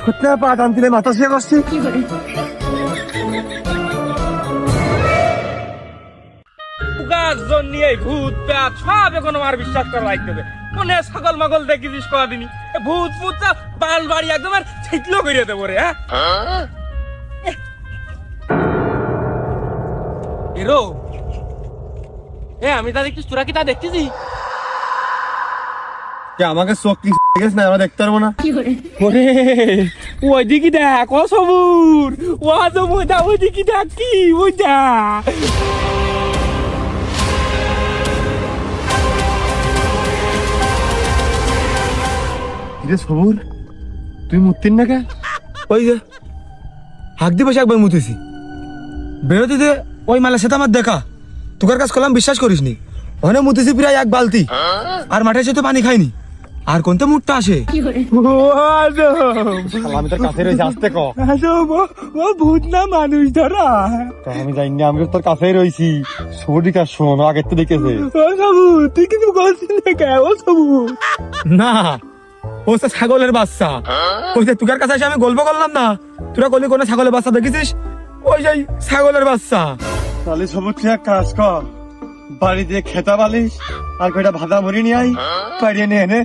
কোথায় পা টান দিলে মাথা শুয়ে বসছি। ভূত প্যাত সব এখন আমার বিশ্বাস করা লাগতে হবে। মনে সকল মগল দেখিস কদিনই ভূত ভূত বাল বাড়ি একদম আর ছিটলো করে দেবো রে। হ্যাঁ এরো আমি তা দেখছিস, তোরা কি তা দেখতেছি? আমাকে চোখ কি গেছে না, আমরা দেখতে পারবো না। ওরে ওইদিকে দেখ, ও সবুর ও আজম ওইটা, ওইদিকে দেখ কি ওইটা। সবুর তুই মুতিন না কে? ওই যে হাক দিয়ে বসে একবার মুতেছি বেরোতে দে। ওই মালের সাথে আমার দেখা, তোকার কাজ করলাম বিশ্বাস করিস নি। ওখানে মুতেছি প্রায় এক বালতি, আর মাঠে এসে তো পানি খাইনি। আর কোনটা মুখটা আসে? আমি তোর কাছে রয়েছি, আসতে ক। ও ভূত না মানুষ ধরা। আমি জানি না, আমি তোর কাছেই রয়েছি। সবুরি কাজ শোনো, আগের তো দেখেছে। ও সবুর তুই কিন্তু বলছিস না কে? ও সবুর না, ও তো ছাগলের বাচ্চা। ওই যে তোকার কাছে এসে আমি গল্প করলাম না, তোরা বলি কোন ছাগলের বাচ্চা দেখেছিস? ওই যে ছাগলের বাচ্চা। তাহলে সবুর তুই এক কাজ কর, বাড়ি দিয়ে খেতা বালিশ আর কয়টা ভাজা মুড়ি নিয়ে আই, পাড়িয়ে নিয়ে এনে